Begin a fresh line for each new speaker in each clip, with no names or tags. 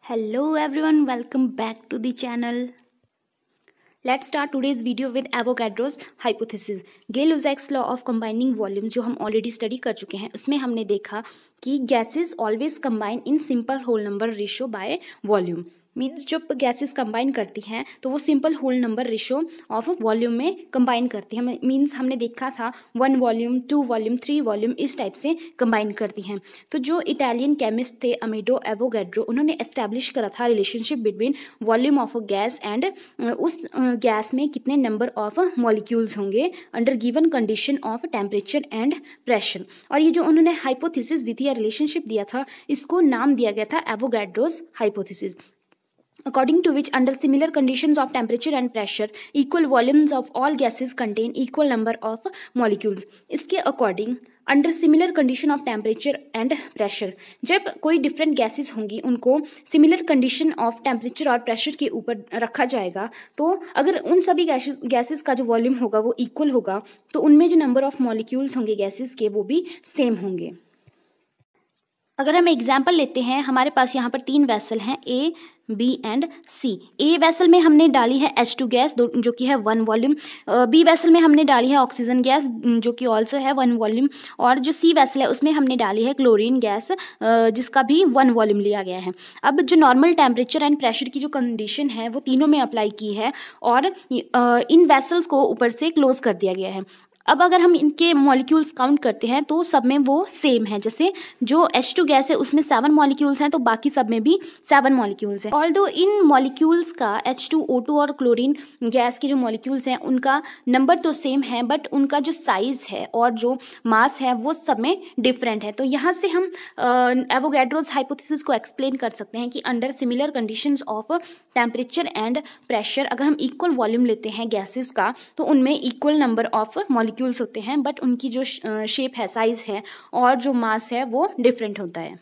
Hello everyone, welcome back to the channel. Let's start today's video with Avogadro's hypothesis. Gay-Lussac's law of combining volume जो हम already study कर चुके हैं, उसमें हमने देखा कि gases always combine in simple whole number ratio by volume. Means जब गैसेस कंबाइन करती हैं तो वो simple whole number ratio of volume में कंबाइन करती हैं। मीन्स हमने देखा था 1 वॉल्यूम, 2 वॉल्यूम, 3 वॉल्यूम इस टाइप से कंबाइन करती हैं। तो जो इटालियन केमिस्ट थे अमेडो एवोगैड्रो, उन्होंने एस्टैब्लिश करा था relationship between volume of a gas and उस गैस में कितने नंबर ऑफ मॉलिक्यूल्स होंगे under given condition of temperature and pressure. और ये जो उन्होंने हाइपोथेसिस दी थी या रिलेशनशिप दिया था, इसको नाम दिया गया था Avogadro's hypothesis. According to which, under similar conditions of temperature and pressure, equal volumes of all gases contain equal number of molecules. इसके according under similar condition of temperature and pressure, जब कोई डिफरेंट गैसेस होंगी उनको similar condition of temperature और pressure के ऊपर रखा जाएगा, तो अगर उन सभी गैसेस का जो वॉल्यूम होगा वो इक्वल होगा, तो उनमें जो नंबर ऑफ मॉलिक्यूल्स होंगे गैसेस के वो भी सेम होंगे। अगर हम एग्जाम्पल लेते हैं, हमारे पास यहाँ पर 3 वेसल हैं, A, B and C. A vessel में हमने डाली है H2 गैस जो कि है 1 वॉल्यूम। बी वेसल में हमने डाली है ऑक्सीजन गैस जो कि ऑल्सो है 1 वॉल्यूम। और जो सी वेसल है उसमें हमने डाली है क्लोरीन गैस जिसका भी 1 वॉल्यूम लिया गया है। अब जो नॉर्मल टेम्परेचर एंड प्रेशर की जो कंडीशन है वो तीनों में अप्लाई की है और इन वेसल्स को ऊपर से क्लोज कर दिया गया है। अब अगर हम इनके मॉलिक्यूल्स काउंट करते हैं तो सब में वो सेम है। जैसे जो H2 गैस है उसमें 7 मॉलिक्यूल्स हैं, तो बाकी सब में भी 7 मॉलिक्यूल्स हैं। ऑल्दो इन मॉलिक्यूल्स का H2O2 और क्लोरीन गैस के जो मॉलिक्यूल्स हैं उनका नंबर तो सेम है, बट उनका जो साइज है और जो मास है वो सब में डिफरेंट है। तो यहाँ से हम एवोगैड्रोस हाइपोथेसिस को एक्सप्लेन कर सकते हैं कि under similar conditions of temperature and pressure, अगर हम इक्वल वॉल्यूम लेते हैं गैसेस का तो उनमें इक्वल नंबर ऑफ मॉलिक्यूल्स होते हैं, बट उनकी जो शेप है, साइज है और जो मास है वो डिफरेंट होता है।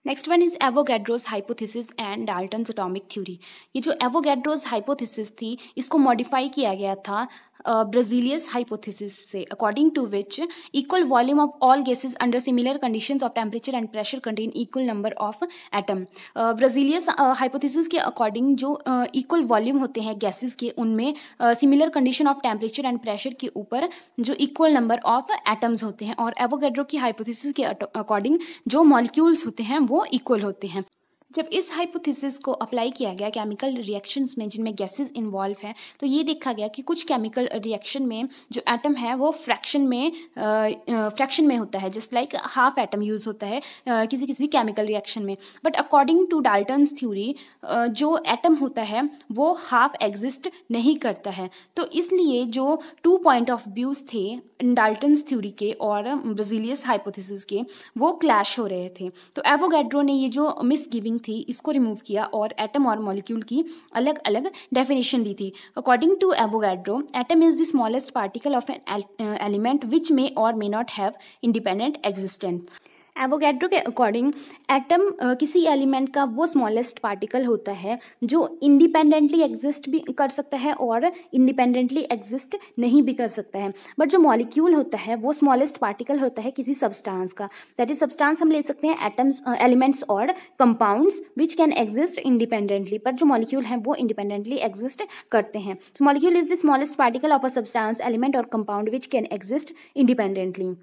Next one is Avogadro's hypothesis and Dalton's atomic theory. ये जो एवोगैड्रोस हाइपोथेसिस थी इसको मॉडिफाई किया गया था ब्राज़िलियस हाइपोथेसिस से, according to which equal volume of all gases under similar conditions of temperature and pressure contain equal number of atom. Berzelius hypothesis के according जो इक्वल वॉल्यूम होते हैं गैसेस के उनमें similar condition of temperature and pressure के ऊपर जो equal number of atoms होते हैं। और एवोगैड्रो की हाइपोथेसिस के अकॉर्डिंग जो मॉलिक्यूल्स होते हैं वो इक्वल होते हैं। जब इस हाइपोथेसिस को अप्लाई किया गया केमिकल रिएक्शंस में जिनमें गैसेस इन्वॉल्व हैं, तो ये देखा गया कि कुछ केमिकल रिएक्शन में जो एटम है वो फ्रैक्शन में होता है, just like half atom use होता है किसी किसी केमिकल रिएक्शन में। But according to Dalton's theory जो एटम होता है वो हाफ एग्जिस्ट नहीं करता है। तो इसलिए जो 2 पॉइंट ऑफ व्यूज़ थे डाल्टन्स थ्योरी के और ब्राज़िलियस हाइपोथेसिस के वो क्लैश हो रहे थे। तो एवोगैड्रो ने ये जो मिसगिविंग थी इसको रिमूव किया और एटम और मॉलिक्यूल की अलग अलग डेफिनेशन दी थी। According to Avogadro, atom is the smallest particle of an element which may और may not have independent existence. Avogadro के अकॉर्डिंग एटम किसी एलिमेंट का वो स्मॉलेस्ट पार्टिकल होता है जो इंडिपेंडेंटली एग्जिस्ट भी कर सकता है और इंडिपेंडेंटली एग्जिस्ट नहीं भी कर सकता है। बट जो मॉलिक्यूल होता है वो स्मॉलेस्ट पार्टिकल होता है किसी सब्सटेंस का। दैट इज सब्सटेंस हम ले सकते हैं एटम्स, एलिमेंट्स और compounds which can exist independently, पर जो मॉलिक्यूल हैं वो इंडिपेंडेंटली एग्जिस्ट करते हैं। So molecule is the smallest particle of a substance, element और compound which can exist independently.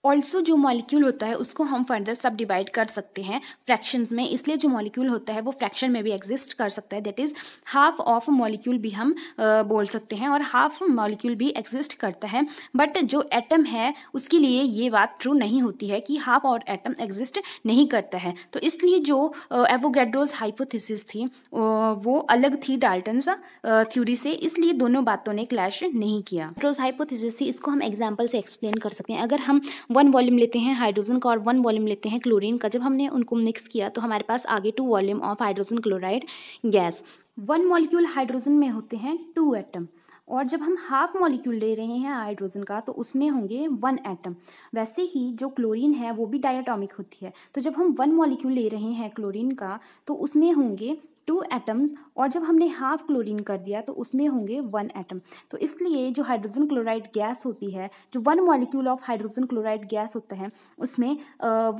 Also जो मॉलिक्यूल होता है उसको हम फर्दर सब डिवाइड कर सकते हैं फ्रैक्शंस में, इसलिए जो मॉलिक्यूल होता है वो फ्रैक्शन में भी एग्जिस्ट कर सकता है। That is half of molecule भी हम बोल सकते हैं और हाफ मॉलिक्यूल भी एग्जिस्ट करता है। बट जो एटम है उसके लिए ये बात ट्रू नहीं होती है कि हाफ और एटम एग्जिस्ट नहीं करता है। तो इसलिए जो एवोगैड्रोस हाइपोथेसिस थी वो अलग थी डाल्टन्स थ्योरी से, इसलिए दोनों बातों ने क्लैश नहीं किया। एवोगैड्रोस हाइपोथेसिस थी, इसको हम एग्जाम्पल से एक्सप्लेन कर सकते हैं। अगर हम 1 वॉल्यूम लेते हैं हाइड्रोजन का और 1 वॉल्यूम लेते हैं क्लोरीन का, जब हमने उनको मिक्स किया तो हमारे पास आगे 2 volume of hydrogen chloride gas. 1 molecule hydrogen में होते हैं 2 एटम, और जब हम हाफ मॉलिक्यूल ले रहे हैं हाइड्रोजन का तो उसमें होंगे 1 एटम। वैसे ही जो क्लोरीन है वो भी डायटोमिक होती है, तो जब हम 1 मॉलिक्यूल ले रहे हैं क्लोरीन का तो उसमें होंगे 2 एटम्स, और जब हमने हाफ क्लोरीन कर दिया तो उसमें होंगे 1 एटम। तो इसलिए जो हाइड्रोजन क्लोराइड गैस होती है, जो 1 molecule of hydrogen chloride gas होता है उसमें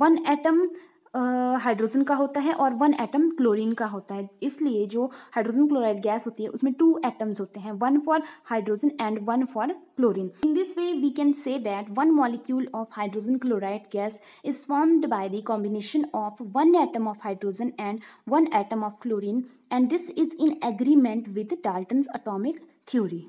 1 एटम हाइड्रोजन का होता है और 1 एटम क्लोरीन का होता है। इसलिए जो हाइड्रोजन क्लोराइड गैस होती है उसमें 2 एटम्स होते हैं, 1 for hydrogen and 1 for chlorine. In this way we can say that 1 molecule of hydrogen chloride gas is formed by the combination of 1 atom of hydrogen and 1 atom of chlorine, and this is in agreement with Dalton's atomic theory.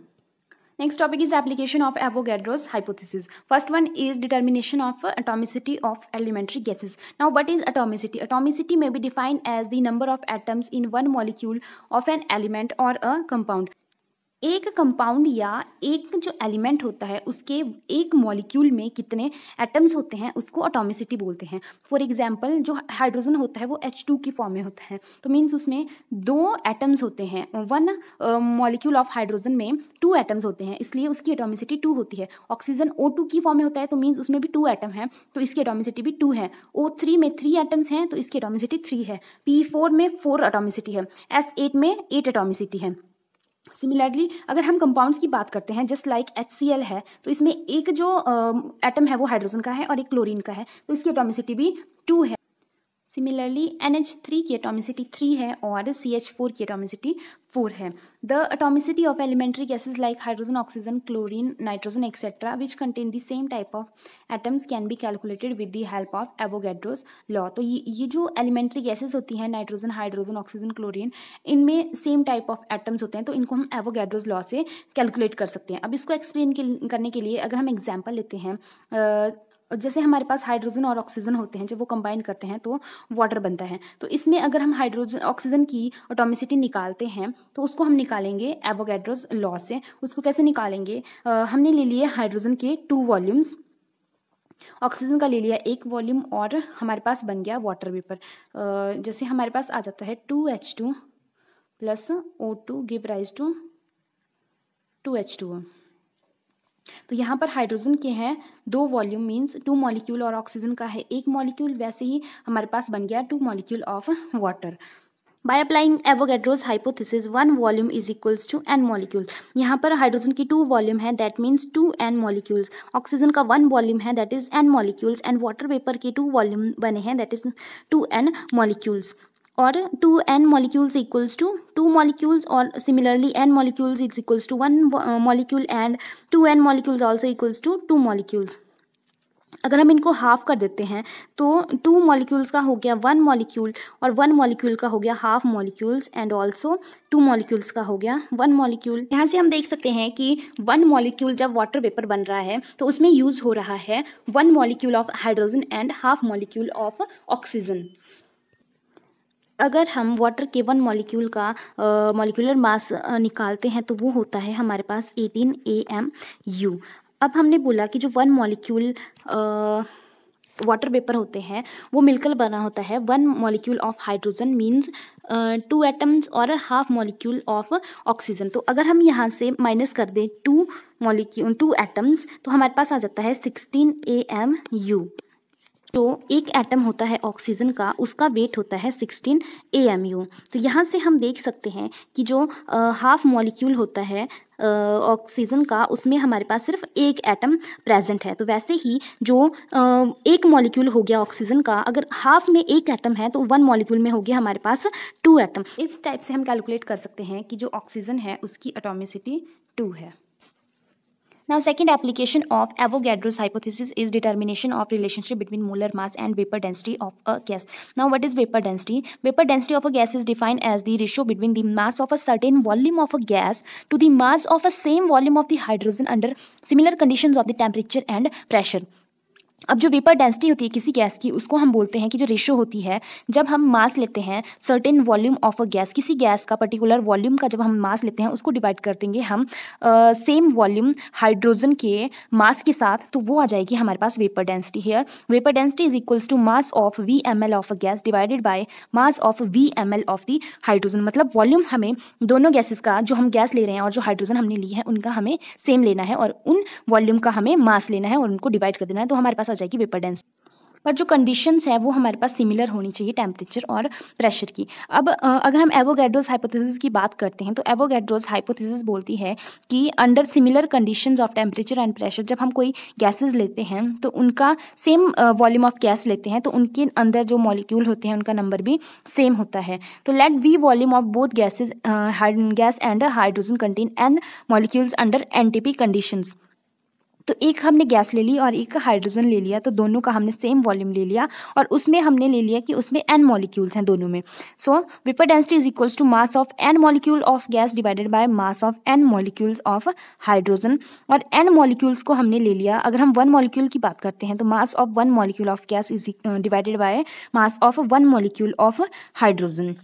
Next topic is application of Avogadro's hypothesis. First one is determination of atomicity of elementary gases. Now, what is atomicity? Atomicity may be defined as the number of atoms in one molecule of an element or a compound. एक compound या एक जो element होता है उसके एक molecule में कितने एटम्स होते हैं उसको एटॉमिसिटी बोलते हैं। फॉर एग्जांपल जो हाइड्रोजन होता है वो H2 की फॉर्म में होता है, तो मीन्स उसमें 2 एटम्स होते हैं। 1 मॉलिक्यूल ऑफ हाइड्रोजन में 2 एटम्स होते हैं, इसलिए उसकी एटॉमिसिटी 2 होती है। ऑक्सीजन O2 की फॉर्म में होता है, तो मीन्स उसमें भी 2 एटम हैं, तो इसकी एटॉमिसिटी भी 2 है। O3 में 3 एटम्स हैं, तो इसकी एटॉमिसिटी 3 है। P4 में 4 एटॉमिसिटी है। S8 में 8 एटॉमिसिटी है। सिमिलरली अगर हम कंपाउंड्स की बात करते हैं, जस्ट लाइक HCl है, तो इसमें एक जो एटम है वो हाइड्रोजन का है और एक क्लोरीन का है, तो इसकी एटॉमिसिटी भी 2 है। सिमिलरली NH3 की एटॉमिसिटी 3 है और CH4 की एटॉमिसिटी 4 है। The atomicity of elementary gases like hydrogen, oxygen, chlorine, nitrogen etcetera which contain the same type of atoms can be calculated with the help of Avogadro's law. तो ये जो elementary gases होती हैं, nitrogen, hydrogen, oxygen, chlorine, इनमें same type of atoms होते हैं, तो इनको हम एवोगैड्रोस लॉ से कैलकुलेट कर सकते हैं। अब इसको एक्सप्लेन करने के लिए अगर हम एग्जाम्पल लेते हैं, जैसे हमारे पास हाइड्रोजन और ऑक्सीजन होते हैं, जब वो कंबाइन करते हैं तो वाटर बनता है। तो इसमें अगर हम हाइड्रोजन ऑक्सीजन की एटॉमिसिटी निकालते हैं तो उसको हम निकालेंगे एवोगैड्रोस लॉ से। उसको कैसे निकालेंगे? हमने ले लिए हाइड्रोजन के 2 वॉल्यूम्स, ऑक्सीजन का ले लिया 1 वॉल्यूम और हमारे पास बन गया वाटर वेपर। जैसे हमारे पास आ जाता है 2H2 plus O2 give rise to 2H2O। तो यहाँ पर हाइड्रोजन के हैं 2 वॉल्यूम मीन्स 2 मॉलिक्यूल और ऑक्सीजन का है 1 मॉलिक्यूल, वैसे ही हमारे पास बन गया 2 molecule of water. By applying Avogadro's hypothesis 1 volume is equals to n molecule. यहाँ पर हाइड्रोजन की 2 वॉल्यूम है, that means 2n molecules. Oxygen का 1 वॉल्यूम है, that is n molecules, and water vapour के 2 वॉल्यूम बने हैं, दैट इज 2n मॉलिक्यूल्स। और 2n molecules equals to 2 molecules, और similarly n molecules is equals to 1 molecule, and 2n molecules also equals to 2 molecules। अगर हम इनको half कर देते हैं तो 2 molecules का हो गया 1 molecule और 1 molecule का हो गया half molecules, and also 2 molecules का हो गया 1 molecule। यहाँ से हम देख सकते हैं कि 1 molecule जब वाटर वेपर बन रहा है तो उसमें यूज हो रहा है 1 molecule of hydrogen and half molecule of oxygen. अगर हम वाटर के 1 मॉलिक्यूल का मॉलिक्यूलर मास निकालते हैं तो वो होता है हमारे पास 18 AMU। अब हमने बोला कि जो 1 मॉलिक्यूल वाटर वेपर होते हैं वो मिलकर बना होता है 1 molecule of hydrogen means 2 atoms और हाफ मॉलिक्यूल ऑफ ऑक्सीजन। तो अगर हम यहाँ से माइनस कर दें 2 एटम्स तो हमारे पास आ जाता है 16 AMU। तो एक एटम होता है ऑक्सीजन का, उसका वेट होता है 16 AMU। तो यहाँ से हम देख सकते हैं कि जो हाफ मॉलिक्यूल होता है ऑक्सीजन का, उसमें हमारे पास सिर्फ एक एटम प्रेजेंट है। तो वैसे ही जो एक मॉलिक्यूल हो गया ऑक्सीजन का, अगर हाफ में एक एटम है तो 1 मॉलिक्यूल में हो गया हमारे पास 2 एटम। इस टाइप से हम कैलकुलेट कर सकते हैं कि जो ऑक्सीजन है उसकी एटॉमिसिटी 2 है। Now, second application of Avogadro's hypothesis is determination of relationship between molar mass and vapor density of a gas. Now, what is vapor density? Vapor density of a gas is defined as the ratio between the mass of a certain volume of a gas to the mass of a same volume of the hydrogen under similar conditions of the temperature and pressure. अब जो vapour density होती है किसी gas की, उसको हम बोलते हैं कि जो रेशो होती है जब हम मास लेते हैं certain volume of a gas, किसी गैस का पर्टिकुलर वॉल्यूम का जब हम मास लेते हैं उसको डिवाइड कर देंगे हम सेम वॉल्यूम हाइड्रोजन के मास के साथ, तो वो आ जाएगी हमारे पास vapour density. Here vapour density is equals to mass of VmL of a gas divided by mass of VmL of the hydrogen. मतलब वॉल्यूम हमें दोनों गैसेस का, जो हम गैस ले रहे हैं और जो हाइड्रोजन हमने ली है, उनका हमें सेम लेना है और उन वॉल्यूम का हमें मास लेना है और उनको डिवाइड कर देना है, तो हमारे पास आ जाएगी वेपर डेंसिटी। पर जो कंडीशंस है वो हमारे पास सिमिलर होनी चाहिए टेम्परेचर और प्रेशर की। अब अगर हम एवोगैड्रोस हाइपोथेसिस की बात करते हैं तो एवोगैड्रोस हाइपोथेसिस बोलती है कि under similar conditions of temperature and pressure, जब हम कोई गैसेस लेते हैं तो उनका सेम वॉल्यूम ऑफ गैस लेते हैं तो उनके अंदर जो मॉलिक्यूल होते हैं उनका नंबर भी सेम होता है। तो let we volume of both gases gas and hydrogen contain n molecules under NTP conditions. तो एक हमने गैस ले ली और एक हाइड्रोजन ले लिया, तो दोनों का हमने सेम वॉल्यूम ले लिया और उसमें हमने ले लिया कि उसमें n मॉलिक्यूल्स हैं दोनों में। So vapour density is equals to mass of n molecule of gas divided by mass of n molecules of hydrogen. और n मॉलिक्यूल्स को हमने ले लिया, अगर हम 1 मॉलिक्यूल की बात करते हैं तो mass of 1 molecule of gas is divided by mass of 1 molecule of hydrogen.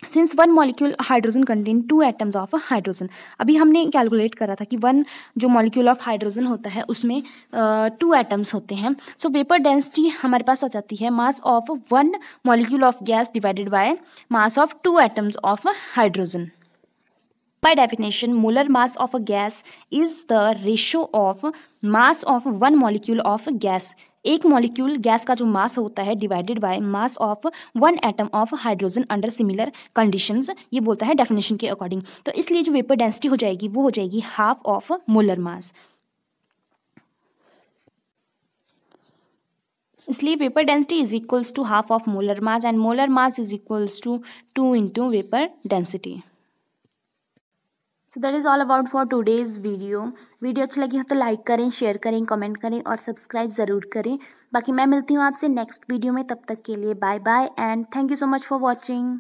Since 1 molecule hydrogen contain 2 atoms of hydrogen, अभी हमने कैलकुलेट करा था कि 1 जो मॉलिक्यूल ऑफ हाइड्रोजन होता है उसमें 2 एटम्स होते हैं। सो वेपर डेंसिटी हमारे पास आ जाती है mass of 1 molecule of gas divided by mass of 2 atoms of hydrogen. By definition, molar mass of a gas is the ratio of mass of 1 molecule of gas. एक molecule gas का जो मास होता है divided by mass of 1 atom of hydrogen under similar conditions, ये बोलता है definition के according. तो इसलिए जो वेपर डेंसिटी हो जाएगी वो हो जाएगी हाफ ऑफ मोलर मास। इसलिए vapour density is equals to half of molar mass and molar mass is equals to 2 into vapour density. So that is all about for today's video अच्छी लगी हो तो लाइक करें, share करें, comment करें और subscribe ज़रूर करें। बाकी मैं मिलती हूँ आपसे नेक्स्ट वीडियो में, तब तक के लिए bye bye and thank you so much for watching.